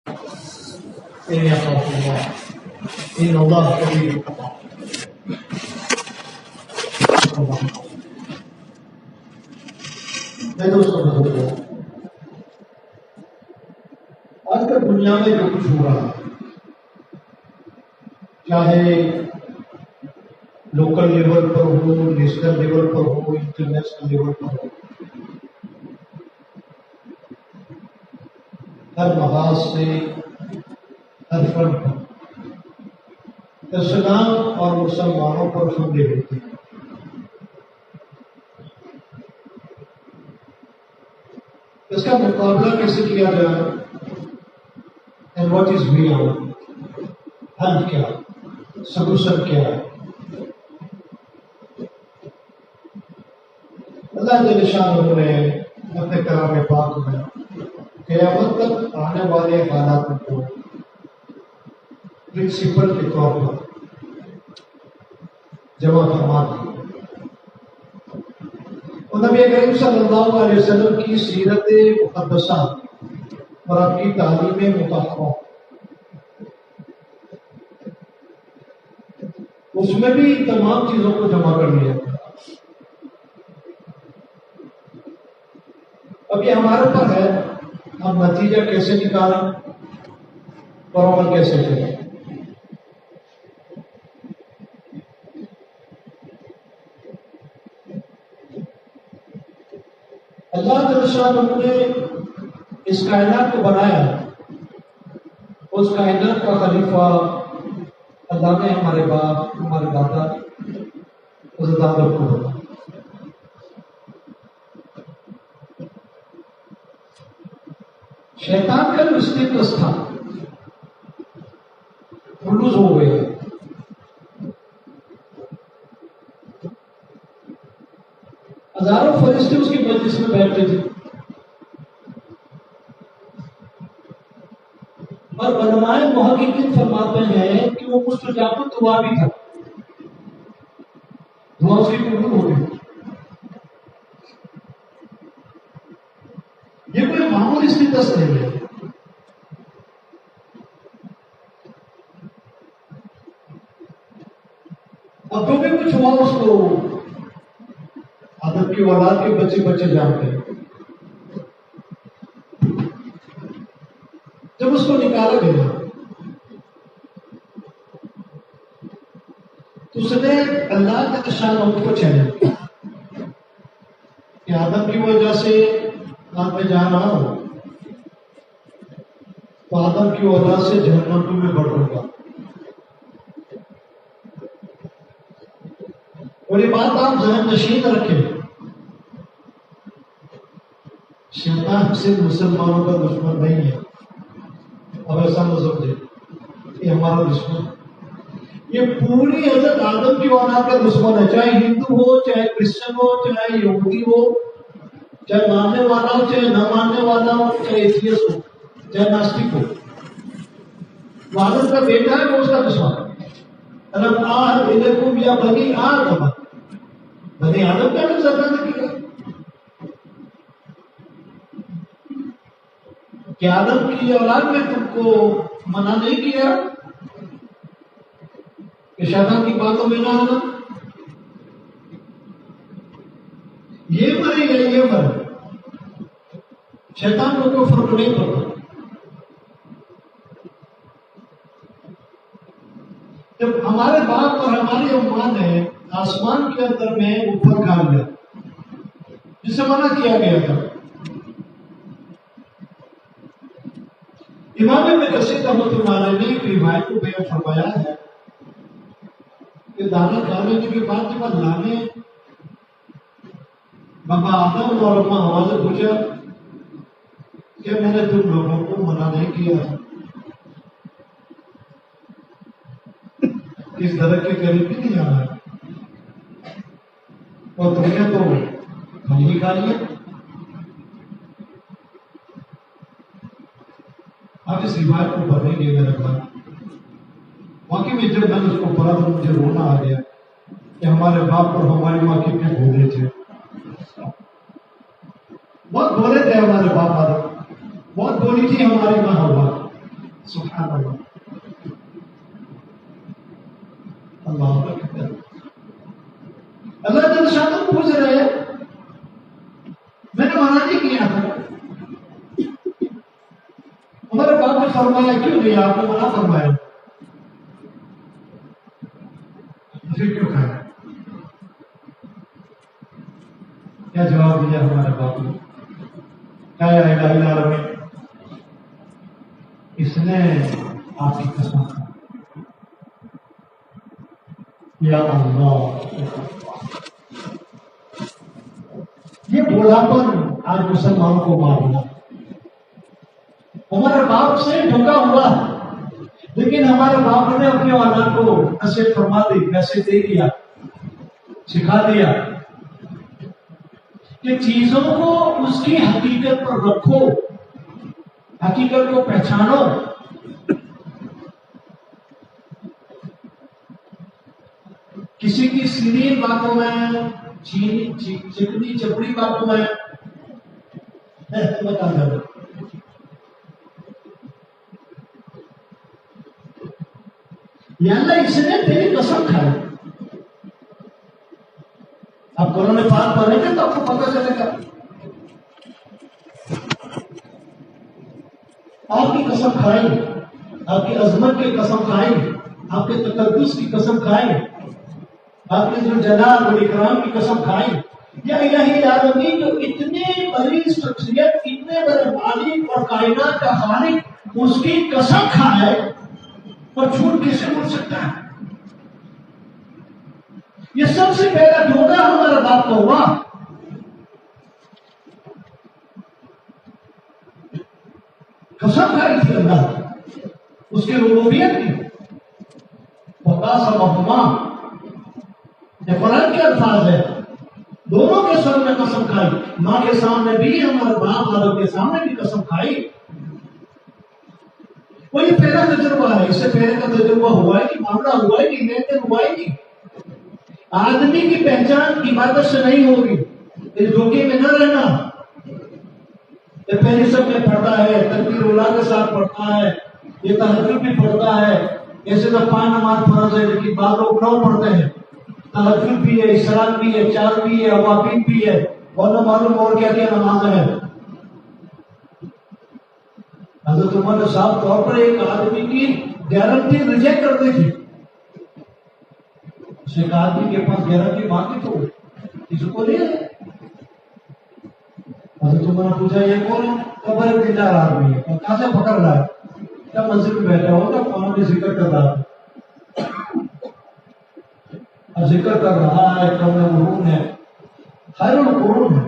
إن يخاف الله إن الله شديد العقاب. میں دوستوں کو آج کل دنیا میں جو کچھ ہو رہا ہے، چاہے لوکل لیول پر ہو، نیشنل لیول پر ہو، انٹرنیشنل لیول پر ہو، ہر محاذ سے، ہر فرد پر اسلام اور مسلمانوں پر حملے ہوتے ہیں۔ اس کا مقابلہ کیسے کیا جائے؟ And what is way out? حل کیا، سلوشن کیا ہے؟ اللہ جل شانہ نے اپنے کلام پاک میں قیامت تک آنے والے حالات کو پرنسپل کے طور پر جمع فرما دی، اور نبی کریم صلی اللہ علیہ وسلم کی سیرت مقدسہ اور آپ کی تعلیم مطہرہ اس میں بھی تمام چیزوں کو جمع کر لیا گیا۔ اب یہ ہمارے پر ہے، ہم نتیجہ کیسے نکالیں اور عمل کیسے کریں۔ اللہ جل شانہ نے اس کائنات کو بنایا، اس کائنات کا خلیفہ اللہ نے ہمارے باپ، ہمارے دادا، حضرت آدم کو بنا۔ شیطان کا جو اسٹیٹس تھا وہ لوز ہو گیا۔ ہزاروں فرشتے اس کی مجلس میں بیٹھتے تھے، اور علماء محققین فرماتے ہیں کہ وہ مستجاب دعا بھی تھا، دعا اس کی قبول ہو گئی۔ یہ کوئی معمولی اسٹیٹس نہیں ہے۔ اب جو بھی کچھ ہوا اس کو آدم کی اولاد کے بچے جانتے ہیں۔ جب اس کو نکالا گیا تو اس نے اللہ کے شان کو چیلنج کیا کہ آدم کی وجہ سے آپ میں جا رہا ہوں تو آدم کی اولاد سے جہنم میں بڑھوں گا، اور یہ بات آپ ذہن نشین رکھیں۔ شیطان صرف مسلمانوں کا دشمن نہیں ہے، اب ایسا نہ سمجھے یہ ہمارا دشمن، یہ پوری حضرت آدم کی اولاد کا دشمن ہے، چاہے ہندو ہو، چاہے کرسچن ہو، چاہے یہودی ہو، چاہے ماننے والا ہو، چاہے نہ ماننے والا ہو، چاہے ایتھیسٹ ہو، چاہے ناستک ہو، وہ آدم کا بیٹا ہے، وہ اس کا دشمن ہے۔ الم آہد الیکم یا بنی آدم، بنی آدم کا بھی سرکار نے کیا کہ آدم کی اولاد میں تم کو منع نہیں کیا کہ شیطان کی باتوں میں نہ آنا، یہ مرے گا یہ مرے، شیطان کو کوئی فرق نہیں پڑتا۔ جب ہمارے باپ اور ہماری اماں نے آسمان کے اندر میں اوپر کھا لیا جسے منع کیا گیا تھا، امام ابن کثیر رحمۃ اللہ علیہ نے ایک روایت کو بیان فرمایا ہے کہ دانا کھا لینے کے بعد جب اللہ نے بابا آدم اور اماں حوا سے پوچھا کہ میں نے تم لوگوں کو منع نہیں کیا اس درخت کے قریب بھی نہیں جانا ہے، اور تم نے تو پھل ہی کھا لیا۔ آپ اس روایت کو پڑھیں گے میرے بھائی، واقعی میں جب میں نے اس کو پڑھا تو مجھے رونا آ گیا کہ ہمارے باپ اور ہماری ماں کتنے بولے تھے، بہت بولے تھے ہمارے باپ آدم، بہت بولی تھی ہماری ماں ہوا، سبحان اللہ اکبر. اللہ جل شانہ پوچھ رہے ہیں میں نے منع نہیں کیا تھا. ہمارے باپ نے فرمایا کیوں نہیں آپ نے منع فرمایا مجھے کیوں کھایا؟ کیا جواب دیا ہمارے باپ نے؟ کیا الہ العالمین اس نے آپ کی قسم کھا. یا اللہ یہ بوڑھاپن آج مسلمانوں کو مارنا. ہمارے باپ سے ڈھکا ہوا لیکن ہمارے باپ نے اپنے اولاد کو نصیحت فرما دی، میسج دے دیا، سکھا دیا کہ چیزوں کو اس کی حقیقت پر رکھو، حقیقت کو پہچانو. کسی کی سیدھی باتوں میں، چکنی چپڑی باتوں میں بتا دو. یا اللہ اس نے تیری قسم کھائی. آپ قرآن پاک پڑھیں گے تو آپ کو پتہ چلے گا. آپ کی قسم کھائی، آپ کی عظمت کی قسم کھائی، آپ کے تقدس کی قسم کھائی، آپ کے جو جلال و اکرام کی قسم کھائی. یا الہی العالمین جو اتنے بڑی شخصیت، اتنے بڑے مالک اور کائنات کا خالق، اس کی قسم کھائے اور جھوٹ کیسے بول سکتا ہے؟ یہ سب سے پہلا دھوکہ ہمارے باپ کو ہوا. قسم کھائی تھی اللہ اس کی ربوبیت کی. وقاسمہما یہ قرآن کے الفاظ ہے. دونوں کے سامنے قسم کھائی، ماں کے سامنے بھی، ہمارے باپ آدم کے سامنے بھی قسم کھائی. وہ یہ پہلا تجربہ ہے، اس سے پہلے کا تجربہ ہوا ہی نہیں، معاملہ ہوا ہی نہیں، لیتے ہوا ہی نہیں. آدمی کی پہچان عبادت سے نہیں ہوگی. اس دھوکے میں نہ رہنا. یہ پہلی سب میں پڑھتا ہے، تکبیر اللہ کے ساتھ پڑھتا ہے، یہ تہجد بھی پڑھتا ہے. ایسے تو 5 نماز فرض ہے لیکن بعض لوگ 9 پڑھتے ہیں. تہجد بھی ہے، اشراق بھی ہے، چار بھی ہے، اوابین بھی ہے، اور نہ معلوم اور کیا کیا نماز ہے. حضرت عمر نے صاف طور پر ایک آدمی کی گارنٹی ریجیکٹ کر دی تھی. ایک آدمی کے پاس گارنٹی مانگی تو کسی کو نہیں ہے. حضرت عمر نے پوچھا یہ کون ہے؟ تو بڑے دیندار آدمی ہے. کہاں سے پکڑ رہا ہے؟ کیا مسجد میں بیٹھا ہوگا قرآن کی ذکر کر رہا ہے. ذکر کر رہا ہے، قرن قرون ہے، خیر القرون ہے.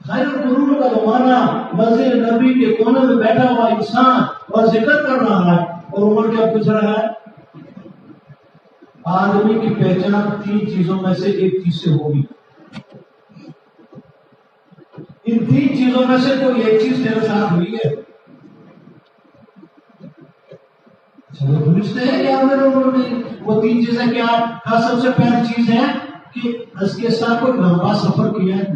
خیر القرون کا زمانہ، مسجد نبی کے کونے میں بیٹھا ہوا انسان اور ذکر کر رہا ہے. اور عمر کیا پوچھ رہا ہے؟ آدمی کی پہچان 3 چیزوں میں سے ایک چیز سے ہوگی. ان 3 چیزوں میں سے کوئی ایک چیز تیرے ساتھ ہوئی ہے. چلو پوچھتے ہیں کیا وہ 3 چیزیں کیا؟ سب سے پہلی چیز ہے کہ اس کے ساتھ کوئی لمبا سفر کیا ہے.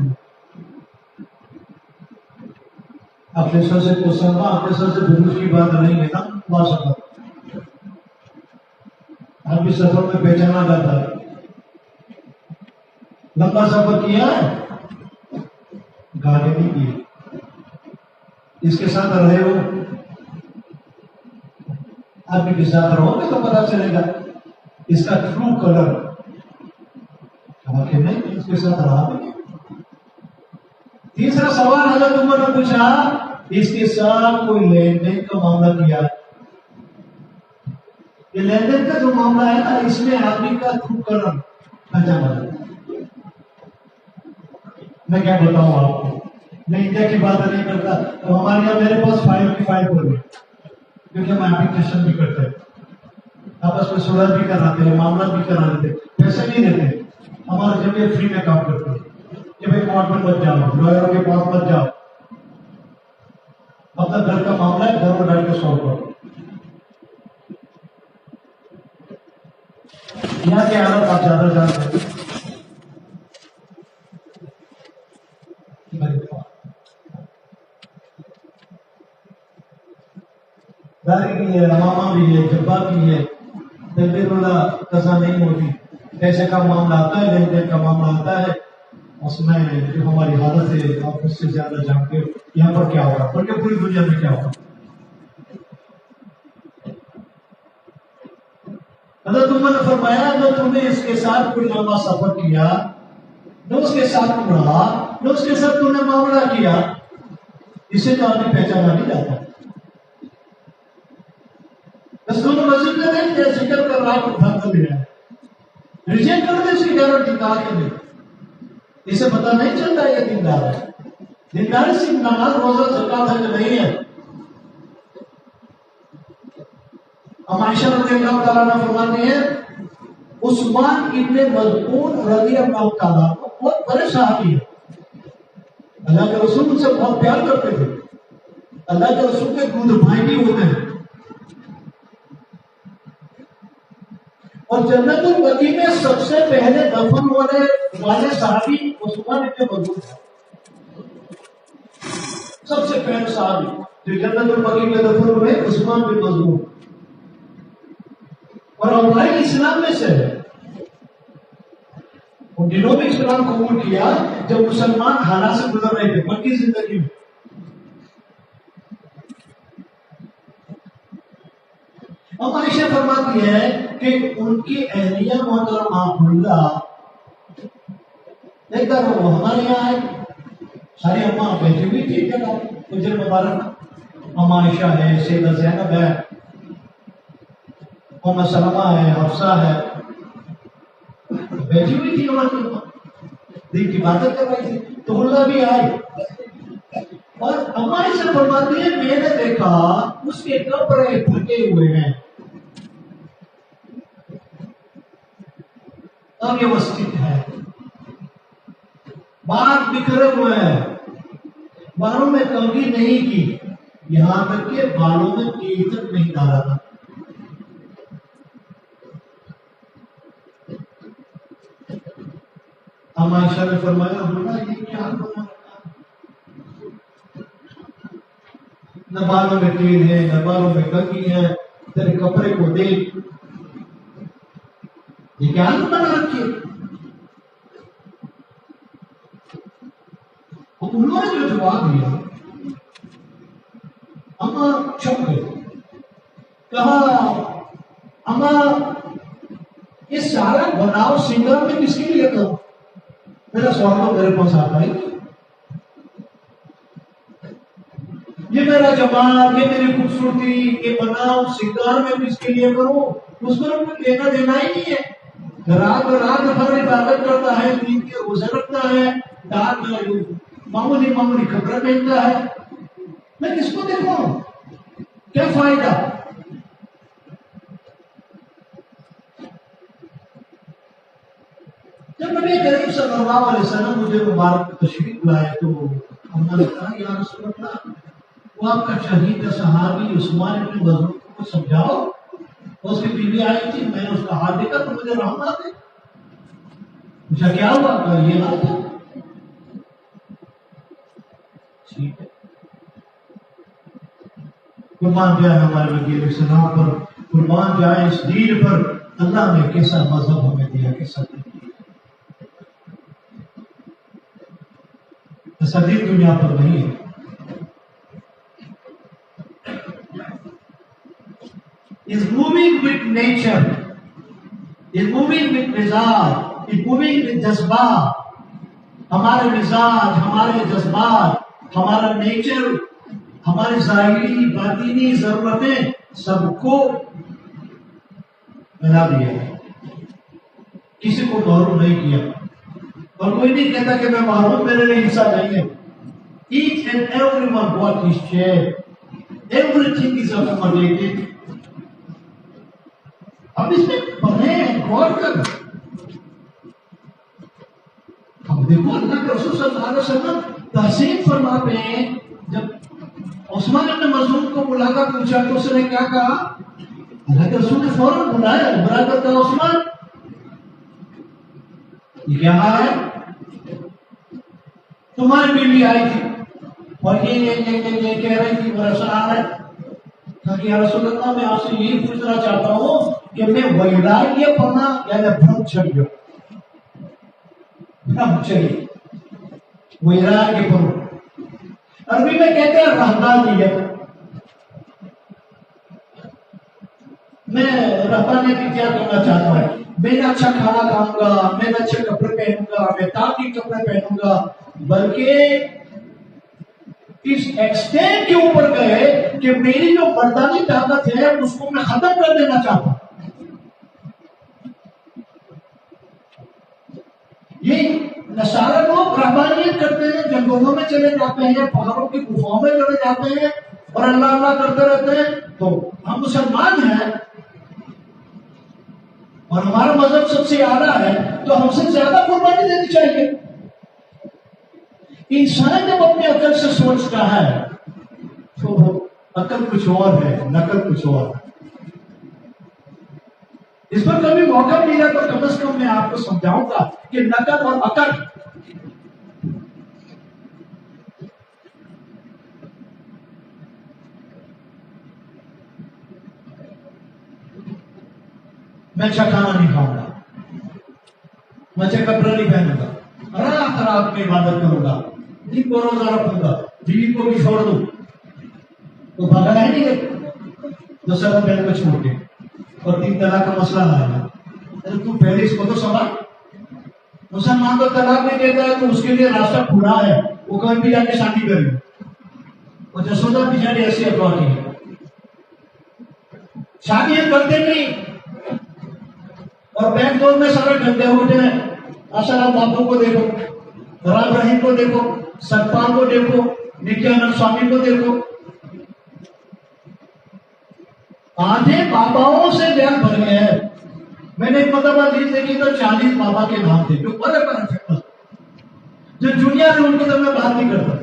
اپنے سر سے کوسمبا، اپنے سر سے بروج کی بات نہیں ہے نا. لمبا سفر ابھی سفر میں پہچانا جاتا ہے. لمبا سفر کیا ہے، گاڑی نہیں کی. اس کے ساتھ رہے ہو، آدمی کے ساتھ رہو گے تو پتا چلے گا اس کا ٹرو کلر. کہ نہیں اس کے ساتھ رہا نہیں. تیسرا سوال حضرت عمر نے پوچھا، اس کے ساتھ کوئی لین دین کا معاملہ کیا؟ یہ لین دین کا جو معاملہ ہے نا، اس میں آدمی کا ٹرو کلر پہچانا جاتا ہے. میں کیا بتاؤں آپ کو، میں انڈیا کی بات نہیں کرتا. تو ہمارے یہاں میرے پاس فائل کی فائل ہو گئی، کیونکہ ہم ایپلیکیشن بھی کرتے ہیں، آپس میں صلح بھی کراتے ہیں، معاملات بھی کرا دیتے، پیسے نہیں دیتے. ہمارا جمعیت فری میں کام کرتے ہیں کہ بھائی کورٹ میں مت جاؤ، لوئروں کے پاس مت جاؤ، مطلب گھر کا معاملہ ہے گھر میں بیٹھ کے سالو کرو. یہاں کی حالت آپ زیادہ جانتے ہیں. لا شادی کی ہے، امامہ بھی ہے، جبا بھی ہے، تقدیر اللہ قضا نہیں ہوتی، پیسے کا معاملہ آتا ہے، لین دین کا معاملہ آتا ہے، اس میں جو ہماری حالت ہے آپ اس سے زیادہ جانتے ہو یہاں پر کیا ہوگا، بلکہ پوری دنیا میں کیا ہوگا۔ حضرت عمر نے فرمایا اگر تم نے اس کے ساتھ کوئی لمبا سفر کیا، نہ اس کے ساتھ تم رہا، نہ اس کے ساتھ تم نے معاملہ کیا، اسے تو آدمی پہچانا نہیں جاتا۔ رسول مسجد میں نہیں تھے، ذکر کر رہا تو اٹھا کر لے رہا ہے، ریجیکٹ کر دے اس کی گارنٹی کہا کہ نہیں، اسے پتہ نہیں چلتا یہ دیندار ہے۔ دیندار صرف نماز روزہ زکات حج نہیں ہے۔ اب عائشہ رضی اللہ تعالیٰ عنہ فرماتے ہیں عثمان ابن مظعون رضی اللہ تعالیٰ عنہ بہت بڑے صحابی ہیں، اللہ کے رسول ان سے بہت پیار کرتے تھے، اللہ کے رسول کے دودھ بھائی بھی ہوتے ہیں، اور جنت البقیع میں سب سے پہلے دفن ہونے والے صحابی عثمان ابن مظعون ہیں۔ سب سے پہلے صحابی جو جنت البقیع میں دفن ہوئے عثمان بن مظعون، اور اوائل اسلام میں سے ہے۔ ان دنوں میں اسلام قبول کیا جب مسلمان حالات سے گزر رہے تھے مکی زندگی میں۔ اب عائشہ فرماتی ہے کہ ان کی اہلیہ محترمہ حلہ ایک بار وہ ہمارے یہاں آئے، ساری اماں بیٹھی ہوئی تھی جگہ حجر مبارک، اماں عائشہ ہے، سیدہ زینب ہے، ام سلمہ ہے، حفصہ ہے، بیٹھی ہوئی تھی ہماری اماں، دین کی باتیں کر رہی تھی، تو حلہ بھی آئی اور اماں سے فرماتی ہے میں نے دیکھا اس کے کپڑے پھٹے ہوئے ہیں، اب یہ مسجد ہے، بال بکھرے ہوئے ہیں، بالوں میں کنگھی نہیں کی، یہاں تک کہ بالوں میں تیل تک نہیں ڈالا تھا۔ ہم عائشہ نے فرمایا بولا یہ کیا بنا رکھا، نہ بالوں میں تیل ہے نہ بالوں میں کنگھی ہے، تیرے کپڑے کو دیکھ، یہ کیا بنا رکھی ہے؟ انہوں نے جو جواب دیا اماں چھپ گئی، کہا اماں یہ سارا بناؤ سنگار میں کس کے لیے کروں، میرا سوال تو میرے پاس آتا ہی، یہ میرا جمال، یہ میری خوبصورتی، یہ بناؤ سنگار میں کس کے لیے کروں، اس پر کوئی لینا دینا ہی نہیں ہے، رات بھر عبادت کرتا ہے، دین کے روزے رکھتا ہے، معمولی کپڑے پہنتا ہے، میں کس کو دیکھوں، کیا فائدہ؟ جب نبی کریم صلی اللہ علیہ وسلم مجھے مبارک تشریف لائے تو ہم نے کہا یا رسول اللہ وہ آپ کا شہید کا صحابی عثمان ابن مظعون کو سمجھاؤ، اس کی بیوی آئی تھی، میں نے اس کا ہاتھ دیکھا تو مجھے رحم آ گئی، پوچھا کیا ہوا، کہا یہ ہاتھ ہے، ٹھیک ہے، قربان جائے ہمارے نبی علیہ السلام پر، قربان جائے اس دین پر، اللہ نے کیسا مذہب ہمیں دیا، کیسا دین دیا، ایسا دین دنیا پر نہیں ہے۔ is moving with nature, is moving with مزاج، is moving with جذبات، ہمارے مزاج، ہمارے جذبات، ہمارا نیچر، ہماری ظاہری باطینی ضرورتیں سب کو ملا دیا ہے، کسی کو محروم نہیں کیا، اور کوئی نہیں کہتا کہ میں محروم، میرے لیے حصہ نہیں ہے۔ Each and everyone got his share. Everything is accommodated. اب اس میں پڑھیں، غور کر، اب دیکھو اللہ کے رسول صلی اللہ علیہ وسلم تحسین فرماتے ہیں، جب عثمان ابن مظعون کو بلا کر پوچھا تو اس نے کیا کہا، اللہ کے رسول نے فوراً بلایا، بلا کر کہا عثمان یہ کیا ہے، تمہاری بیوی آئی تھی اور یہ کہہ رہی تھی میرا سوال ہے کہ یا رسول اللہ میں آپ سے یہی پوچھنا چاہتا ہوں کہ میں ویراگیہ پنا یعنی برہمچریہ ویراگیہ پنا عربی میں کہتے ہیں رہبانیت. میں رہبانیت اختیار کرنا چاہتا ہوں. میں نہ اچھا کھانا کھاؤں گا، میں نہ اچھے کپڑے پہنوں گا، میں تاکی کپڑے پہنوں گا، بلکہ اس ایکسٹینٹ کے اوپر گئے کہ میری جو مردانی طاقت ہے اس کو میں ختم کر دینا چاہتا ہوں. یہ نصارہ لوگ رہبانیت کرتے ہیں، جنگلوں میں چلے جاتے ہیں، پہاڑوں کی گفاؤں میں چلے جاتے ہیں اور اللہ اللہ کرتے رہتے ہیں. تو ہم مسلمان ہیں اور ہمارا مذہب سب سے اعلیٰ ہے، تو ہم سے زیادہ قربانی دینی چاہیے. انسان جب اپنے عقل سے سوچتا ہے تو عقل کچھ اور ہے، نقل کچھ اور ہے. اس پر کبھی موقع ملا تو کم از کم میں آپ کو سمجھاؤں گا کہ نقل اور عقل میں اچھا کھانا نہیں کھاؤں گا، میں اچھے کپڑے نہیں پہنوں گا، رات رات میں عبادت کروں گا، دن کو روزہ رکھوں گا، بیوی کو بھی چھوڑ دوں. تو بھاگا ہے نہیں تو سب پہلے کو چھوڑ کے اور 3 طلاق کا مسئلہ آیا. تو پہلے اس کو تو سنبھال. مسلمان تو طلاق نہیں دیتا ہے تو اس کے لیے راستہ کھلا ہے، وہ کہیں بھی جا کے شادی کرے. اور جسودا بچاری ایسی افواہ کی ہے، شادیاں کرتے نہیں اور بیک ڈور میں سارے گندے ہوتے ہیں. آشارام باپو کو دیکھو، رام رحیم کو دیکھو، ستپال کو دیکھو، نتیانند سوامی کو دیکھو. آدھے باباؤں سے بیان بھر گئے ہیں. میں نے ایک مرتبہ لیز دیکھی تو 40 بابا کے نام تھے جو بڑے بڑے فیمس، جو دنیا میں ان کی طرف میں بات نہیں کرتا.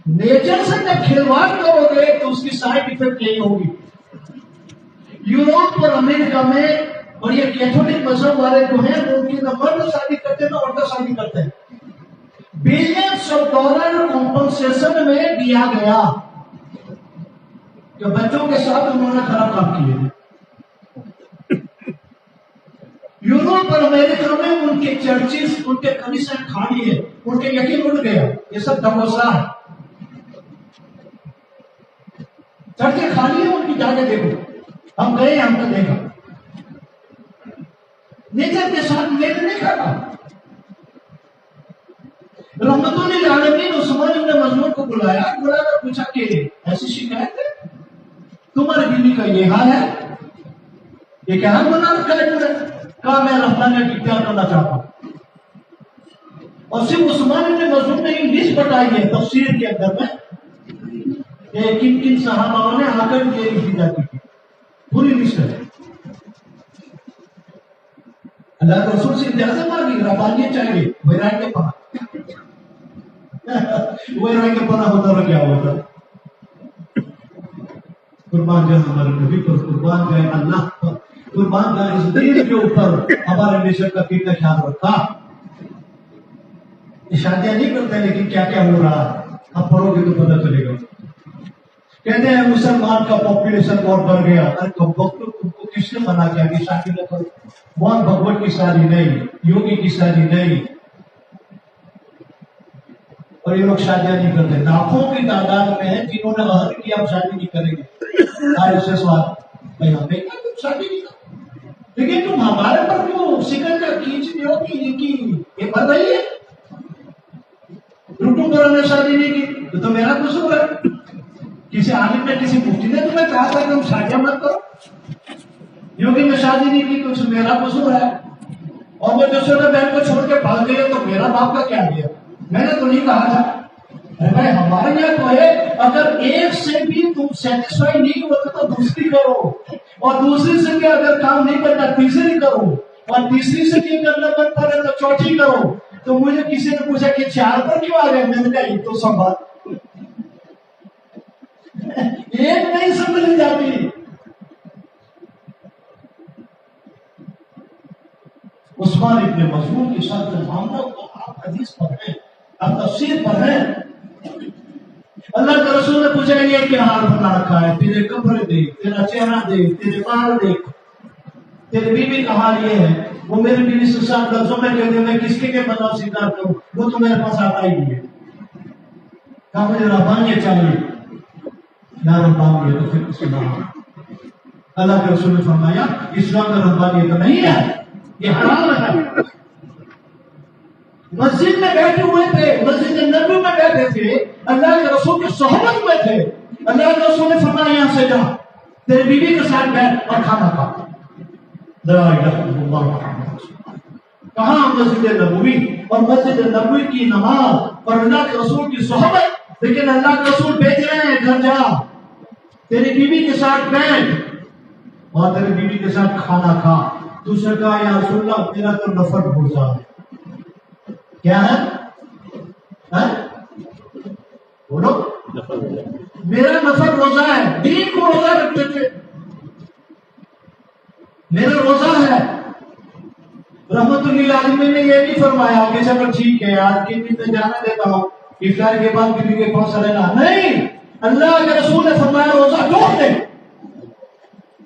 نیچر سے جب کھلواڑ کرو گے تو اس کی سائڈ افیکٹ یہی ہوگی. یوروپ اور امریکہ میں اور یہ کیتھولک مذہب والے جو ہیں وہ ان کی نہ مرد شادی کرتے ہیں نہ عورتیں شادی کرتے ہیں. بلینس آف ڈالر کمپنسیشن میں دیا گیا کہ بچوں کے ساتھ انہوں نے خراب کام کیے. یوروپ اور امریکہ میں ان کے چرچز، ان کے کنیسیں کھالی ہے، ان کے یقین اٹھ گیا. یہ سب دموسا ہے، چرچیں خالی ہے ان کی، جا کے دیکھو. ہم گئے، ہم نے دیکھا. نیچر کے ساتھ میل نہیں کھاتا. رحمت للعالمین عثمان ابن مظعون کو بلا کر پوچھا کہ ایسی شکایت ہے تمہاری بیوی کا یہ حال ہے، یہ کیا حال بنا رکھا ہے تمہیں؟ کہا میں رحمانیت اختیار کرنا چاہتا ہوں. اور صرف عثمان ابن مظعون نے یہ لسٹ بتائی ہے تفسیر کے اندر میں کہ کن کن صحابہ نے آ کر یہ اجازت کی تھی. پوری لسٹ ہے. اللہ کے رسول سے اجازت مانگی، ربانیت چاہیے، ویراگیہ پنا. ویراگیہ پنا ہوتا تو کیا ہوتا؟ قربان جائے ہمارے نبی پر، قربان جائے اللہ پر، قربان جائے اس دین کے اوپر ہمارے نیچر کا کتنا خیال رکھا. شادیاں نہیں کرتے لیکن کیا کیا ہو رہا ہے اب پڑھو گے تو پتہ چلے گا. کہتے ہیں مسلمان کا پاپولیشن بہت بڑھ گیا. ارے تم کو کس نے منع کیا کہ شادی نہ کرو؟ موہن بھگوت کی شادی نہیں، یوگی کی شادی نہیں، اور یہ لوگ شادیاں نہیں کرتے. لاکھوں کی تعداد میں ہیں جنہوں نے عہد کیا ہم شادی نہیں کریں گے. بھائی ہم نے کہا تم شادی نہیں کرو، لیکن تم ہمارے پر کیوں سکندر کھینچتے ہو کہ یہ بات رہی ہے. رٹو پر ہم نے شادی نہیں کی تو میرا قصور ہے. کسی عالم نے، کسی مفتی نے تمہیں کہا تھا کہ تم شادیاں مت کرو. یوگی میں شادی نہیں کی تو میرا قصور ہے. اور وہ جسودا بہن کو چھوڑ کے بھاگ گئے تو میرا باپ کا کیا دیا؟ میں نے تو نہیں کہا تھا. ارے بھائی ہمارے یہاں تو ہے اگر ایک سے بھی تم سیٹسفائی نہیں ہوتے تو دوسری کرو، اور دوسری سے بھی اگر کام نہیں کرنا تیسری کرو، اور تیسری سے بھی کرنا بند کرے تو چوتھی کرو. تو مجھے کسی نے پوچھا کہ 4 پر کیوں آ گئے؟ میں نے کہا یہ تو سنبھال ایک نہیں سمجھ جاتی. عثمان ابن مظعون کے ساتھ معاملہ کو آپ حدیث پڑھیں، آپ تفسیر پڑھیں. اللہ کے رسول نے پوچھا یہ کیا حال بنا رکھا ہے؟ تیرے کپڑے دیکھ، تیرا چہرہ دیکھ، تیرے بال دیکھ، تیری بیوی کا حال یہ ہے۔ وہ میری بیوی سے 7 لفظوں میں کہتے ہیں میں کس کے لیے بناؤ سیدھا کروں، وہ تو میرے پاس آتا ہی نہیں ہے۔ کہا مجھے ربانیت چاہیے، نہ ربانیت تو پھر کسی نہ۔ اللہ کے رسول نے فرمایا اسلام میں ربانیت نہیں ہے، یہ حرام ہے۔ مسجد میں بیٹھے ہوئے تھے، مسجد نبوی میں بیٹھے تھے، اللہ کے رسول کی صحبت میں تھے، اللہ کے رسول نے فرمایا یہاں سے جا، تیری بیوی کے ساتھ بیٹھ اور کھانا کھا۔ لا الہ الا اللہ محمد رسول اللہ۔ کہاں مسجد نبوی اور مسجد نبوی کی نماز اور اللہ کے رسول کی صحبت، لیکن اللہ کے رسول بھیج رہے ہیں گھر جا، تیری بیوی کے ساتھ بیٹھ اور تیری بیوی کے ساتھ کھانا کھا۔ دوسرے کہا یا رسول اللہ میرا تو نفل روزہ ہے۔ کیا ہے؟ بولو، میرا نفل روزہ ہے، دین کو روزہ رکھتے تھے، میرا روزہ ہے۔ رحمت اللہ علیہ نے یہ نہیں فرمایا کہ چلو ٹھیک ہے آج کی دن میں جانے دیتا ہوں، افطار کے بعد کسی کے پاس رہنا نہیں، اللہ کے رسول نے فرمایا روزہ توڑ دے۔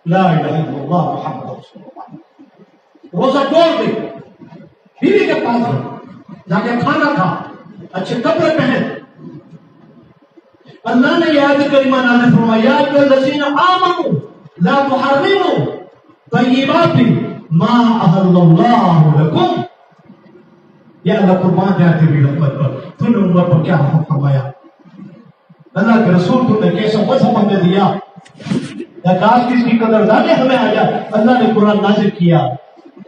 لا الہ الا اللہ محمد رسول اللہ۔ روزہ توڑ دے، بیوی کے پاس رہو، جا کے کھانا کھا، اچھے کپڑے پہن۔ اللہ نے یاد کریمہ نازل فرمایا یا ایھا الذین آمنوا لا تحرموا طیبات ما احل اللہ لکم۔ یا اللہ قربان جاتے بھی امت پر، تم نے امت پر کیا حکم فرمایا؟ اللہ کے رسول تم نے کیسا مذہب ہمیں دیا، کاش کس کی قدردانی ہمیں آ جائے۔ اللہ نے قرآن نازل کیا،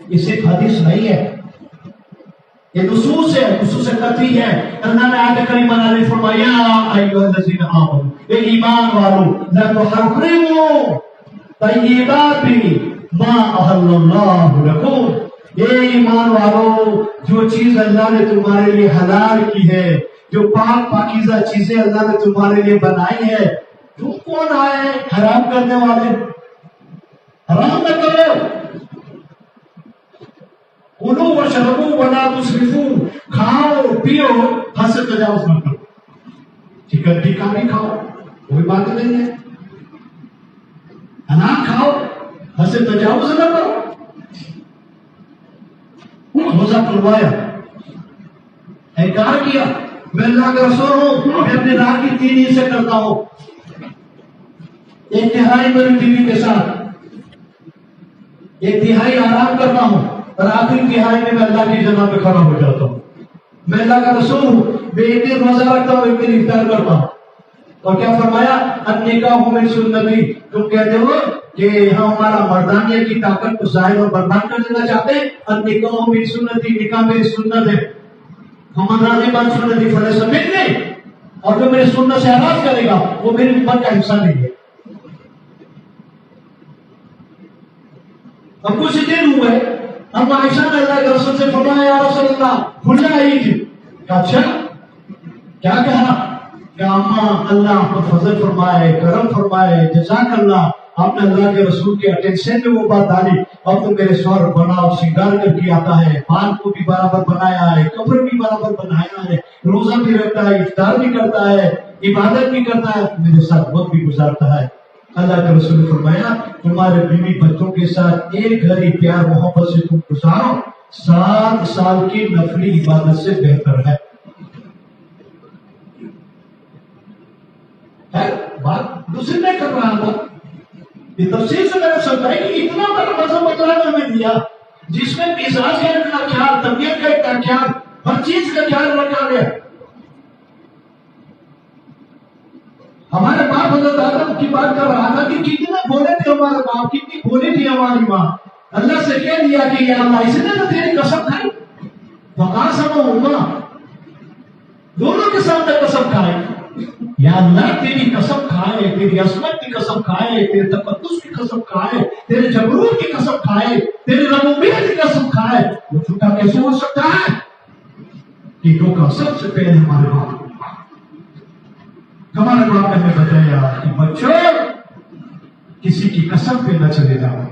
یہ صرف حدیث نہیں ہے، یہ نصوص ہے، نصوص قطعی ہے۔ اللہ نے آیت کریمہ نازل فرمایا ایھا الذین آمنوا، اے ایمان والو لا تحرموا طیبات ما احل اللہ لکم۔ اے ایمان والو جو چیز اللہ نے تمہارے لیے حلال کی ہے، جو پاک پاکیزہ چیزیں اللہ نے تمہارے لیے بنائی ہے، تم کون آئے حرام کرنے والے؟ حرام نہ کرو۔ کلوا واشربوا ولا تسرفوا، کھاؤ پیو حد سے تجاوز نہ کرو۔ چکن ٹکا بھی کھاؤ، کوئی بات نہیں ہے، اناج کھاؤ حد سے تجاوز نہ کرو۔ روزہ کھلوایا، انکار کیا، میں اللہ کا رسول ہوں، میں اپنے رات کی 3 حصے کرتا ہوں، 1 تہائی میری بیوی کے ساتھ، 1 تہائی آرام کرتا ہوں، اور آخری تہائی میں اللہ کی جناب میں کھڑا ہو جاتا ہوں۔ میں اللہ کا رسول ہوں، میں 1 دن روزہ رکھتا ہوں، 1 دن افطار کرتا ہوں۔ اور کیا فرمایا؟ النکاح من سنتی۔ تم کہتے ہو کہ ہم ہمارا مردانیہ کی طاقت کو ظاہر اور برباد کر دینا چاہتے ہیں، النکاح من سنتی، نکاح میری سنت ہے، فمن رغب عن سنتی فلیس منی، اور جو میری سنت سے اعراض کرے گا وہ میری امت کا حصہ نہیں ہے۔ اب کچھ دن ہوئے، اب عائشہ نے اللہ کے رسول سے فرمایا یا رسول اللہ کھلنا ہی تھی۔ اچھا کیا کہا؟ کہ اماں اللہ آپ کو فضل فرمائے، کرم فرمائے، جزاک اللہ، آپ نے اللہ کے رسول کے اٹینشن میں وہ بات ڈالی، اور تو میرے سور بناؤ سنگار کر کے آتا ہے، بال کو بھی برابر بنایا ہے، کپڑے بھی برابر بنایا ہے، روزہ بھی رکھتا ہے، افطار بھی کرتا ہے، عبادت بھی کرتا ہے، میرے ساتھ وقت بھی گزارتا ہے۔ اللہ کے رسول نے فرمایا تمہارے بیوی بچوں کے ساتھ ایک گھڑی پیار محبت سے تم گزارو 7 سال کی نفلی عبادت سے بہتر ہے۔ بات دوسری میں کر رہا تھا، یہ تفصیل سے میں نے سمجھا کہ اتنا بڑا مذہب اللہ نے ہمیں دیا جس میں مزاج کا خیال، طبیعت کا خیال، ہر چیز کا خیال رکھا گیا۔ ہمارے باپ حضرت آدم کی بات کر رہا تھا کہ کتنے بولے تھے ہمارے باپ، کتنی بولی تھی ہماری ماں۔ اللہ سے کہہ دیا کہ یا اللہ اس نے تو تیری قسم کھائی، وقاسم امہ، دونوں کے سامنے قسم کھائی، یا اللہ تیری قسم کھائے، تیری عصمت کی قسم کھائے، تیرے تقدس کی قسم کھائے، تیرے جبروت کی قسم کھائے، تیری ربوبیت کی قسم کھائے، وہ جھوٹا کیسے ہو سکتا ہے؟ تینوں کا سب سے پہلے ہمارے باپ، ہمارے باپ نے ہمیں بتایا کہ بچوں کسی کی قسم پہ نہ چلے جاؤ۔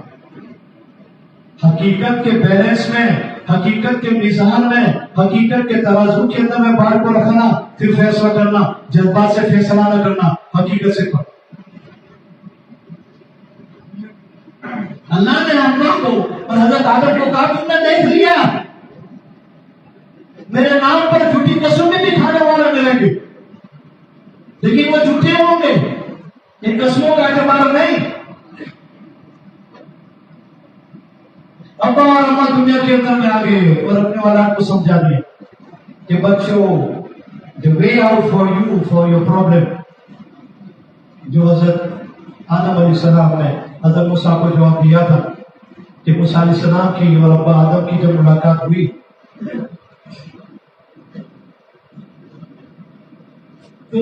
حقیقت کے بیلنس میں حقیقت کے میزان میں، حقیقت کے ترازو کے اندر میں بات کو رکھنا، پھر فیصلہ کرنا، جذبات سے فیصلہ نہ کرنا، حقیقت سے کرنا۔ اللہ نے ہم لوگ کو اور حضرت آدم کو کہا تم نے دیکھ لیا میرے نام پر جھوٹی قسمیں بھی کھانے والے ملیں گے، لیکن وہ جھوٹے ہوں گے، ان قسموں کا اعتبار نہیں۔ ابا اور اماں دنیا کے اندر میں آ گئے اور اپنے اولاد کو سمجھا دیا کہ بچوں the way out for you for your problem، جو حضرت آدم علیہ السلام نے حضرت موسیٰ کو جواب دیا تھا کہ موسیٰ علیہ السلام کی اور ابا آدم کی جب ملاقات ہوئی تو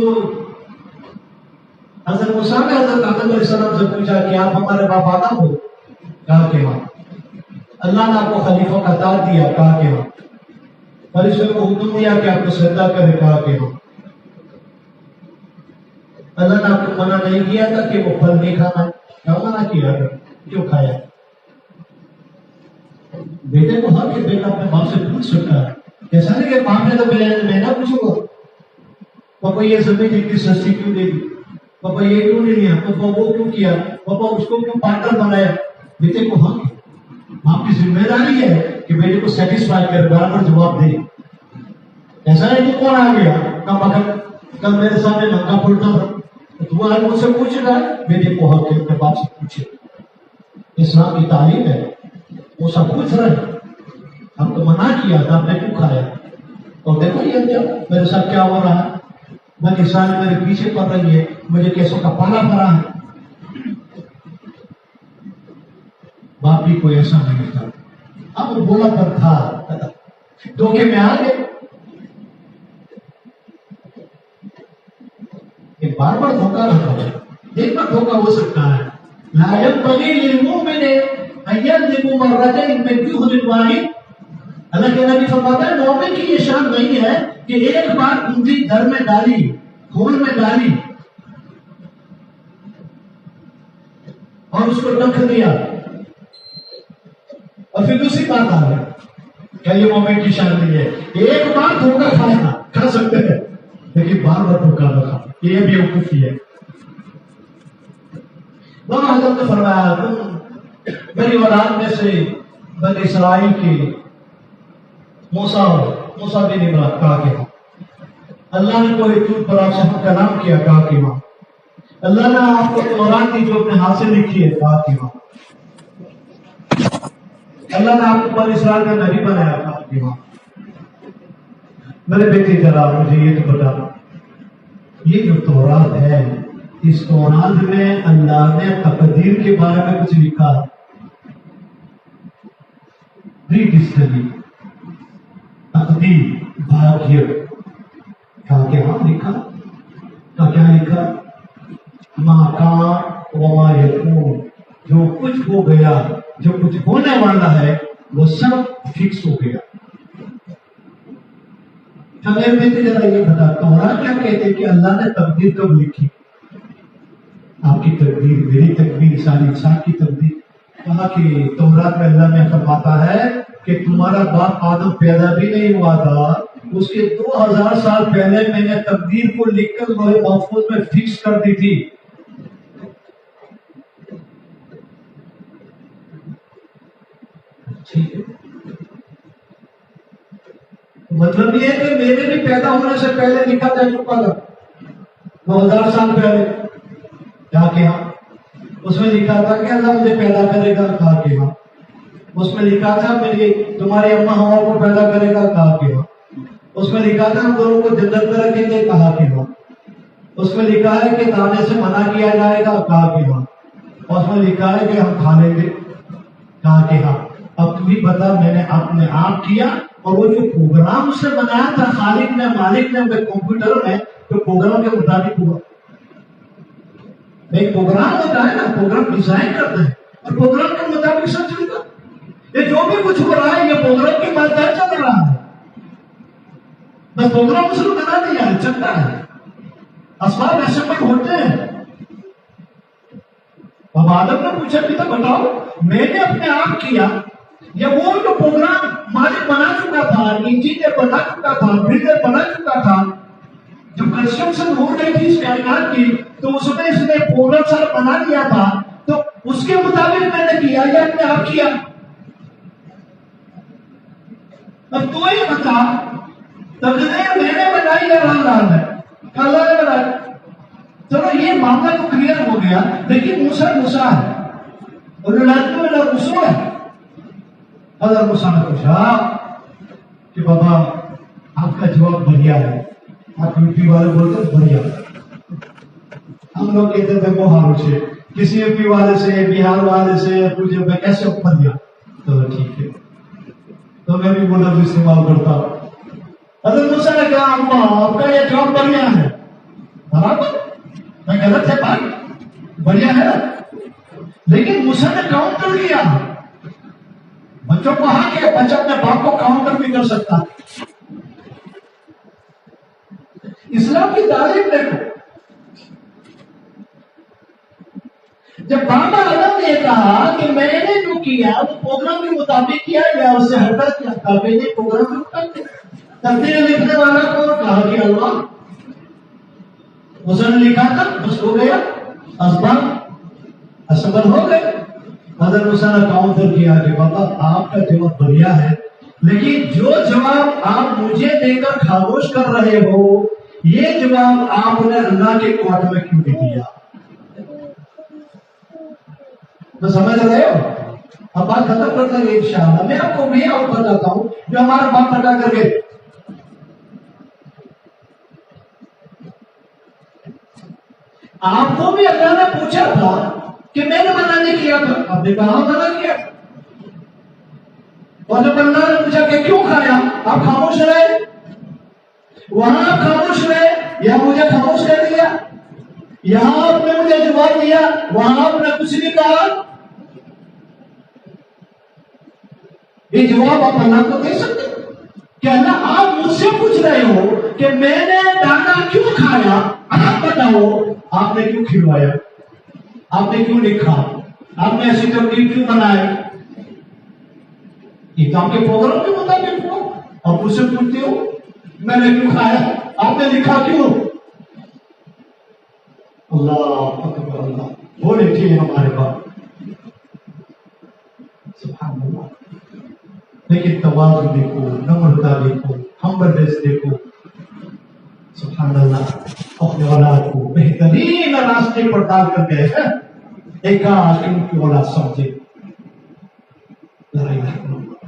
حضرت موسیٰ نے حضرت آدم علیہ السلام سے پوچھا کہ آپ ہمارے باپ آدم ہو؟ کہا کہ ہاں۔ اللہ نے آپ کو خلیفہ کا تاج دیا؟ کہا کہ ہاں۔ فرشتوں کو حکم دیا کہ آپ کو سجدہ کرے؟ کہا کہ ہاں۔ اللہ نے آپ کو منع نہیں کیا تھا کہ وہ پھل نہیں کھانا ہے؟ کیا منع کیا؟ کیوں کھایا؟ بیٹے کو ہاں کہ بیٹا اپنے باپ سے پوچھ سکتا ہے، ایسا نہیں کہ باپ نے تو میں نہ پوچھوں گا پاپا یہ زمین اتنی سستی کیوں دے دی، پاپا یہ کیوں نہیں لیا، پاپا وہ کیوں کیا، پاپا اس کو کیوں پارٹنر بنایا۔ بیٹے کو ہاں باپ کی ذمہ داری ہے کہ بیٹے کو سیٹسفائی کرے، برابر جواب دے۔ ایسا نہیں کہ کون آ گیا کل میرے سامنے ننگا پھولتا تھا تو وہ آج مجھ سے پوچھ رہا ہے، بیٹے کو حق ہے اپنے باپ سے پوچھے۔ اسلام کی تعلیم ہے، وہ سب پوچھ رہے ہیں۔ ہم کو منع کیا تھا، آپ نے کیوں کھایا؟ اور دیکھو یہ کیا میرے ساتھ کیا ہو رہا ہے، بنی اسرائیل میرے پیچھے پڑ رہی ہے، مجھے کیسوں کا پالا پڑا ہے۔ باپ بھی کوئی ایسا نہیں تھا، اب وہ بولا پر تھا، دھوکے میں آ گئے۔ بار بار دھوکا رہتا ہے، ایک بار دھوکا ہو سکتا ہے۔ لا ينبغي للمؤمن ان يكذب مرتين من كذب واحد۔ اللہ کے نبی فرماتا ہے مومن کی یہ شان نہیں ہے کہ ایک بار انگلی گھر میں ڈالی، خون میں ڈالی اور اس کو رکھ دیا اور پھر دوسری بات آ گئی۔ کیا یہ مومن کی شان نہیں ہے؟ ایک بار دھوکا کھا سکتے ہیں لیکن بار بار دھوکا نہ کھا، یہ بھی بیوقوفی ہے۔ وہاں حضرت نے فرمایا تم میری اولاد میں سے بنی اسرائیل کے موسیٰ بن عمران، کہا کہ ہاں۔ اللہ نے کوئی چوٹ پر آپ سے ہم کلام کیا؟ کہا کہ ہاں۔ اللہ نے آپ کو تورات دی جو اپنے ہاتھ سے لکھی ہے؟ کہا کہ ہاں۔ اللہ نے آپ کو بنی اسرائیل کا نبی بنایا؟ کہا کہ ہاں۔ میرے بیٹے ذرا مجھے یہ تو بتا، یہ جو تورات ہے اس تورات میں اللہ نے تقدیر کے بارے میں کچھ لکھا ہے؟ ریڈ اسٹڈی تقدیر بھاگیہ، کہا کہ ہاں لکھا۔ کہا کیا لکھا؟ ما کان وما یکون، جو کچھ ہو گیا، جو کچھ ہونے والا ہے وہ سب فکس ہو گیا۔ ہمیں بھی ذرا یہ بتا تورات کیا کہتے کہ اللہ نے تقدیر کب لکھی؟ آپ کی تقدیر، میری تقدیر، ساری انسان کی تقدیر۔ کہا کہ تورات میں اللہ نے فرماتا ہے کہ تمہارا باپ آدم پیدا بھی نہیں ہوا تھا، اس کے 2000 سال پہلے میں نے تقدیر کو لکھ کر لوح محفوظ میں فکس کر دی تھی۔ ٹھیک ہے، مطلب یہ ہے کہ میرے بھی پیدا ہونے سے پہلے لکھا جا چکا تھا 2000 سال پہلے؟ کہا کہ ہاں۔ اس میں لکھا تھا کہ اللہ مجھے پیدا کرے گا؟ کہا کہ ہاں۔ اس میں لکھا تھا میری تمہاری اماں ہوا کو پیدا کرے گا؟ کہا کہ ہاں۔ اس میں لکھا تھا ہم دونوں کو جنت میں رکھیں گے؟ کہا کہ ہاں۔ اس میں لکھا ہے کہ کھانے سے منع کیا جائے گا؟ کہا کہ ہاں۔ اور اس میں لکھا ہے کہ ہم کھا لیں گے؟ کہا کہ ہاں۔ اب تو ہی بتا، میں نے اپنے آپ کیا اور وہ جو پروگرام اس نے بنایا تھا خالق نے، مالک نے کمپیوٹر میں، تو پروگرام کے مطابق ہوا۔ ایک پروگرام ہوتا ہے نا، پروگرام ڈیزائن کرتے ہیں اور پروگرام کے مطابق سب چلتا۔ یہ جو بھی کچھ ہو رہا ہے یہ پروگرام کے مطابق چل رہا ہے، بس پروگرام اس نے بنا دیا ہے، چلتا ہے، اسباب ایسے ہوتے ہیں۔ اب آدم نے پوچھا کہ تو بتاؤ میں نے اپنے آپ کیا یا وہ جو پروگرام مالک بنا چکا تھا، انجینئر بنا چکا تھا، بلڈر بنا چکا تھا، جب کنسٹرکشن ہو رہی تھی اس کائنات کی تو اس میں اس نے پروگرام سارا بنا لیا تھا، تو اس کے مطابق میں نے کیا یا اپنے آپ کیا؟ اب تو ہی بتا، تقدیر میں نے بنائی یا اللہ نے؟ اللہ نے بنائی. چلو یہ معاملہ تو کلیئر ہو گیا، لیکن موسیٰ ہے اور رسول ہے. حضرت موسیٰ نے پوچھا کہ بابا آپ کا جواب بڑھیا ہے. آپ یو پی والے بولتے ہیں بڑھیا. ہم لوگ کہتے تھے بہار سے، کسی یو پی والے سے، بہار والے سے پوچھے میں کیسے بڑھیا. چلو ٹھیک ہے، تو میں بھی بولا استعمال کرتا ہوں. حضرت موسیٰ نے کہا اللہ آپ کا یہ جواب بڑھیا ہے. برابر میں غلط ہے بھائی، بڑھیا ہے. لیکن موسیٰ نے کاؤنٹر کیا. بچوں کو ہاں کہ بچہ اپنے باپ کو کاؤنٹر بھی کر سکتا ہے. اسلام کی تعلیم دیکھو. جب بابا آدم نے کہا کہ میں نے جو کیا وہ پروگرام کے مطابق کیا یا اس سے ہٹ کر کیا تھا، میں نے پروگرام کے مطابق. تقدیر لکھنے والا کو کہا کہ اللہ اس نے لکھا تھا، بس ہو گیا، اسباب ہو گئے. حضرت موسیٰ نے کاؤنٹر کیا کہ بابا آپ کا جواب بڑھیا ہے، لیکن جو جواب آپ مجھے دے کر خاموش کر رہے ہو یہ جواب آپ نے اللہ کے کوارٹ میں کیوں نہیں دیا؟ تو سمجھ رہے ہو؟ اب بات ختم کرتے ہیں انشاءاللہ. میں آپ کو بھی اور بتاتا ہوں جو ہمارا باپ پٹا کر کے آپ کو بھی اللہ نے پوچھا تھا کہ میں نے منع نہیں کیا تھا، آپ نے کہا منع کیا. اور جب اللہ نے پوچھا کہ کیوں کھایا آپ خاموش رہے. وہاں آپ خاموش رہے یا مجھے خاموش کر دیا. یہاں آپ نے مجھے جواب دیا، وہاں آپ نے کچھ نہیں کہا. یہ جواب آپ اللہ کو دے سکتے کہ اللہ آپ مجھ سے پوچھ رہے ہو کہ میں نے دانا کیوں کھایا، آپ بتاؤ آپ نے کیوں کھلوایا، آپ نے کیوں لکھا، آپ نے ایسی ترکیب کیوں بنائے. یہ تو آپ کے پروگرام کے مطابق ہو. آپ مجھ سے پوچھتے ہو میں نے کیوں کھایا، آپ نے لکھا کیوں. اللہ اکبر. اللہ وہ لکھی ہے ہمارے پاس، سبحان اللہ. لیکن تواضع دیکھو، نمرتا دیکھو، ہمبلنس دیکھو. سبحان اللہ. اپنے اولاد کو بہترین راستے پر ڈال کر گئے ہیں. ایک کاش ان کی اولاد سمجھے.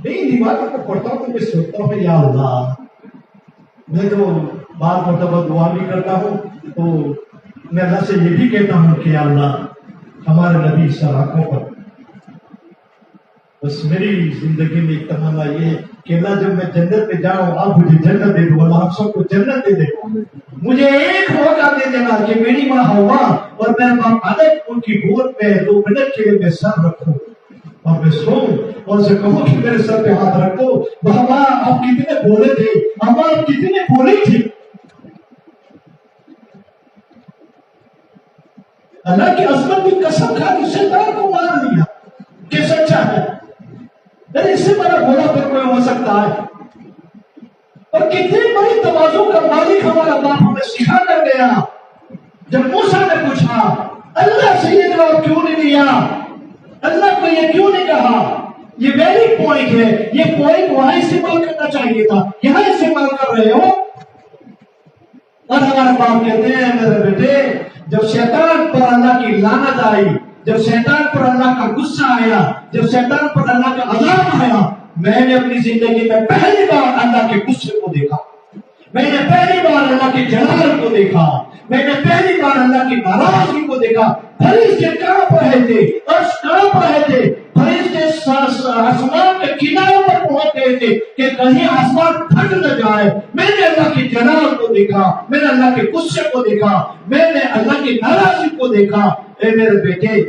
ان دیواروں کو پڑھتا ہوں تو میں سوچتا ہوں یا اللہ، میں تو بار مرتبہ دعا بھی کرتا ہوں تو میں اللہ سے یہ بھی کہتا ہوں کہ یا اللہ ہمارے نبی سر آنکھوں پر. بس میری زندگی میں ایک تمنا یہ ہے کہ اللہ جب میں جنت پہ جاؤں آپ مجھے جنت دے دو. اللہ آپ سب کو جنت دے دے. مجھے ایک موقع دے دینا کہ میری ماں ہوا اور میرا باپ آدم ان کی گود میں 2 منٹ کے لیے میں سر رکھوں اور میں سوؤں اور اسے کہوں کہ میرے سر پہ ہاتھ رکھ دو. بابا آپ کتنے بولے تھے، اما آپ کتنے بولی تھی. اللہ کی عظمت کی قسم کھا کے شیطان کو مار دیا کہ سچا ہے. اس سے بڑا بولا پھر کوئی ہو سکتا ہے. اور کتنی بڑی تواضع کا مالک ہمارا باپ ہمیں سکھا کر گیا. جب موسیٰ نے پوچھا اللہ سے یہ جواب کیوں نہیں دیا، اللہ کو یہ کیوں نہیں کہا، یہ ویلڈ پوائنٹ ہے. یہ پوائنٹ وہاں استعمال کرنا چاہیے تھا، یہاں استعمال کر رہے ہو. اور ہمارے باپ کہتے ہیں میرے بیٹے جب شیطان پر اللہ کی لعنت آئی، جب شیطان پر اللہ کا غصہ آیا، جب شیطان پر اللہ کا عذاب آیا، میں نے اپنی زندگی میں پہلی بار اللہ کے غصے کو دیکھا. میں نے پہلی بار اللہ کے جلال کو دیکھا. میں نے پہلی بار اللہ کی ناراضگی کو دیکھا. فرشتے کانپ رہے تھے، عرش کانپ رہے تھے. فرشتے آسمان کے کناروں پر پہنچ گئے تھے کہ کہیں آسمان پھٹ نہ جائے. میں نے اللہ کے جلال کو دیکھا، میں نے اللہ کے غصے کو دیکھا، میں نے اللہ کی ناراضگی کو دیکھا. اے میرے بیٹے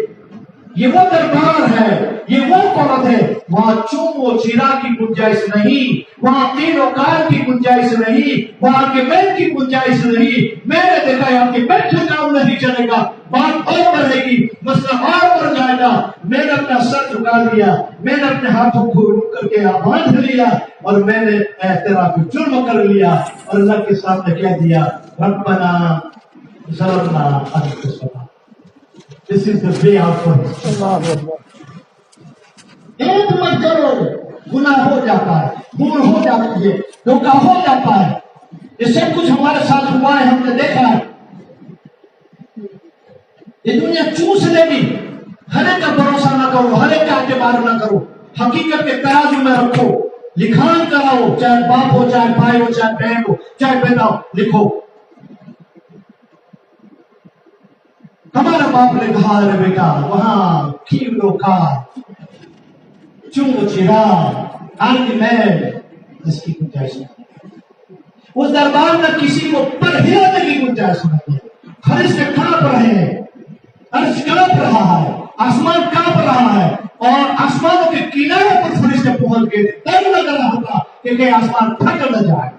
یہ وہ دربار ہے، یہ وہ قوت ہے، وہاں چوم و چرا کی گنجائش نہیں، وہاں تین وقار کی گنجائش نہیں، وہاں کے بیت کی گنجائش نہیں. میں نے دیکھا ہے آپ کے بیت سے کام نہیں چلے گا. بات اور بڑھے گی، مسئلہ اور بڑھ جائے گا. لگا، میں نے اپنا سر جھکا لیا، میں نے اپنے ہاتھوں کو کر کے باندھ لیا اور میں نے اعتراف جرم کر لیا اور اللہ کے سامنے کہہ دیا ربنا ظلمنا انفسنا. This is the way out for us. ایک مت کرو، گناہ ہو جاتا ہے، بھول ہو جاتی ہے، دھوکہ ہو جاتا ہے. یہ سب کچھ ہمارے ساتھ ہوا ہے، ہم نے دیکھا ہے. یہ دنیا چوس لے گی. ہر ایک کا بھروسہ نہ کرو، ہر ایک کا اعتبار نہ کرو. حقیقت کے ترازو میں رکھو، لکھان کراؤ، چاہے باپ ہو، چاہے بھائی ہو، چاہے بہن ہو، چاہے بیٹا ہو، لکھو. ہمارا باپ نے کہا رے بیٹا وہاں کھیلو کا چنگو چرا آنگی میں اس کی گنجائش نہیں. اس دربار میں کسی کو پڑھنے کی گنجائش نہیں. فرشتے کانپ رہے ہیں، عرش کانپ رہا ہے، آسمان کانپ رہا ہے اور آسمانوں کے کنارے پر فرشتے پہنچ گئے. ڈر لگ رہا تھا کہ کہیں آسمان پھٹ نہ جائے.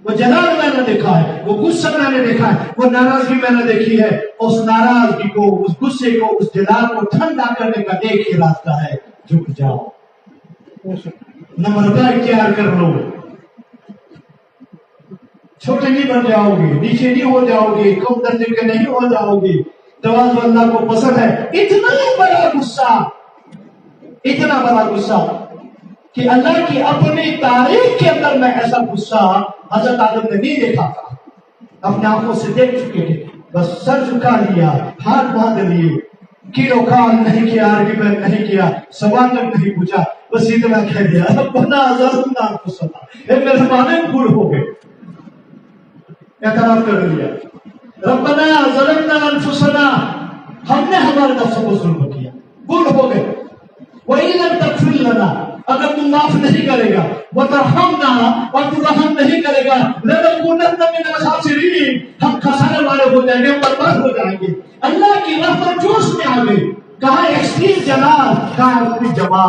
وہ جلال میں نے دیکھا ہے، وہ غصہ میں نے دیکھا ہے، وہ ناراضگی میں نے دیکھی ہے. اس ناراضگی کو، اس غصے کو، اس جلال کو ٹھنڈا کرنے کا ایک ہی راستہ ہے، جھک جاؤ. نمرتا اختیار کر لو. چھوٹے نہیں بن جاؤ گے، نیچے نہیں ہو جاؤ گے، کم درجے کے نہیں ہو جاؤ گے. تواضع اللہ کو پسند ہے. اتنا بڑا غصہ، اتنا بڑا غصہ کہ اللہ کی اپنی تاریخ کے اندر میں ایسا غصہ حضرت آدم نے نہیں دیکھا تھا. اپنے آنکھوں سے دیکھ چکے تھے، بس سر جھکا لیا، ہاتھ باندھ لیے، کیلو کال نہیں کیا، آرگیومنٹ نہیں کیا، سوال تک نہیں پوچھا، بس اتنا کہہ دیا ربنا ظلمنا انفسنا. میرے مانے بھول ہو گئے، اعتراف کر لیا ربنا ظلمنا انفسنا، ہم نے ہمارے نفس کو ظلم کیا، بھول ہو گئے. وَإِن لَمْ تَغْفِرْ لَنَا، اگر تم معاف نہیں کرے گا، وَتَرْحَمْنَا، اور تو رحم نہیں کرے گا، لَنَكُونَنَّ مِنَ الْخَاسِرِينَ، ہم خسارے والے ہو جائیں گے، برباد ہو جائیں گے. اللہ کی رحمت جوش میں آ گئی. کہاں ایکسٹریم جلال، کہاں اپنی جماع،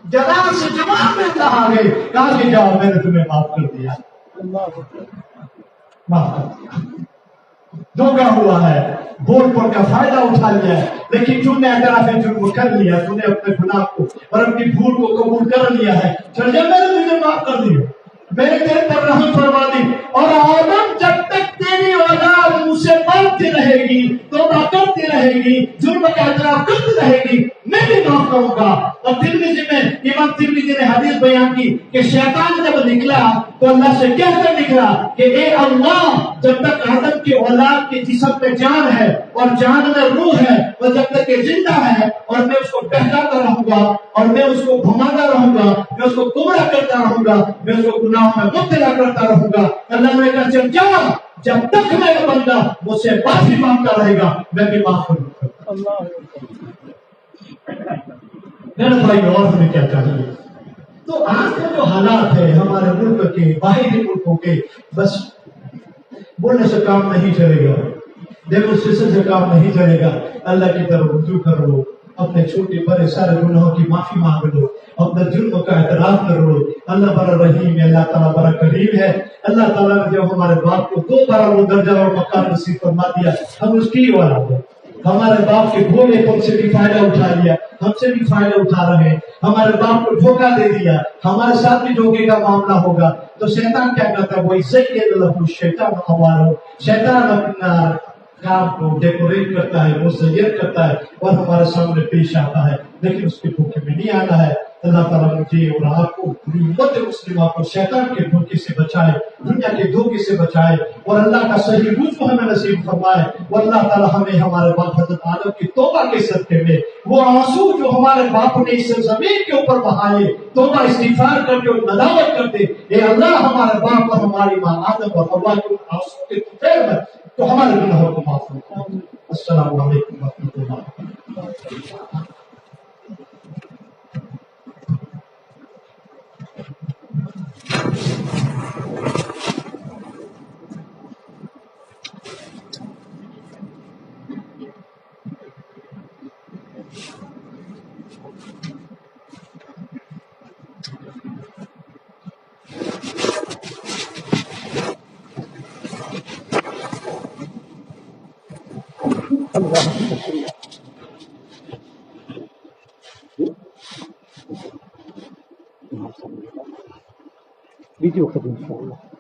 جلال سے جماع میں اللہ آ گئے. کہا کہ جاؤ میں نے تمہیں معاف کر دیا، معاف کر دیا. دھوکا ہوا ہے، بول پر کا فائدہ اٹھا لیا ہے، لیکن تم نے اعتراف جرم کر لیا، تم نے اپنے گناہ کو اور اپنی بھول کو قبول کر لیا ہے. چل جا، میں نے تجھے معاف کر دیا، میں نے تیرے پر رحم فرما دی. اور آدم جب تک تیری اولاد مجھ سے مانتی رہے گی، توبہ کرتی رہے گی، جرم کا اعتراف کرتی رہے گی، میں بھی معاف کروں گا. اور ترمذی میں امام ترمذی نے حدیث بیان کی کہ شیطان جب نکلا تو اللہ سے کہہ کر نکلا کہ اے اللہ، جب تک آدم کی اولاد کے جسم میں جان ہے اور جان میں روح ہے، اور جب تک یہ زندہ ہے، اور میں اس کو بہلاتا رہوں گا اور میں اس کو گھماتا رہوں گا، میں اس کو گمراہ کرتا رہوں گا، میں اس کو گناہوں میں مبتلا کرتا رہوں گا. اللہ نے کہا چل جا، جب تک میرا بندہ مجھ سے معافی مانگتا رہے گا میں بھی معاف کروں گا. میرے بھائی اور ہمیں کیا چاہیے؟ تو آج کے جو حالات ہے ہمارے ملک کے، باہری ملکوں کے، بس بولنے سے کام نہیں چلے گا، ڈیمونسٹریشن سے کام نہیں چلے گا. اللہ کی طرف رجوع کر لو، اپنے چھوٹے بڑے سارے گناہوں کی معافی مانگ لو، اپنے جرم کا اعتراف کر لو. اللہ بڑا رحیم ہے، اللہ تعالیٰ بڑا کریم ہے. اللہ تعالیٰ نے جب ہمارے باپ کو 2 بار وہ درجہ اور مقام نصیب فرما دیا، ہم اس کی اولاد ہیں. ہمارے باپ کے بھولے پن سے بھی فائدہ اٹھا لیا، ہم سے بھی فائدہ اٹھا رہے ہیں. ہمارے باپ کو دھوکہ دے دیا، ہمارے ساتھ بھی دھوکے کا معاملہ ہوگا. تو شیطان کیا کرتا ہے؟ وہی زین لہ الشیطان اعمالہ، شیطان اپنا کام کو ڈیکوریٹ کرتا ہے، مزین کرتا ہے اور ہمارے سامنے پیش آتا ہے، لیکن اس کے دھوکے میں نہیں آنا ہے. اللہ تعالیٰ مجھے اور آپ کو، امت مسلمہ کو شیطان کے دھوکے سے بچائے، دنیا کے دھوکے سے بچائے اور اللہ کا صحیح رجوع ہمیں نصیب فرمائے. اور اللہ تعالیٰ ہمیں ہمارے باپ حضرت آدم کی توبہ کے صدقے میں وہ آنسو جو ہمارے باپ نے اس زمین کے اوپر بہائے، توبہ استغفار کر کے اور ندامت کرتے، اے اللہ ہمارے باپ اور ہماری ماں آدم اور حوا کے آنسو کے طفیل میں تو ہمارے گناہوں کو معاف فرما. السلام علیکم ورحمۃ اللہ. اللہ બીજી વખત ઇન્શાઅલ્લાહ.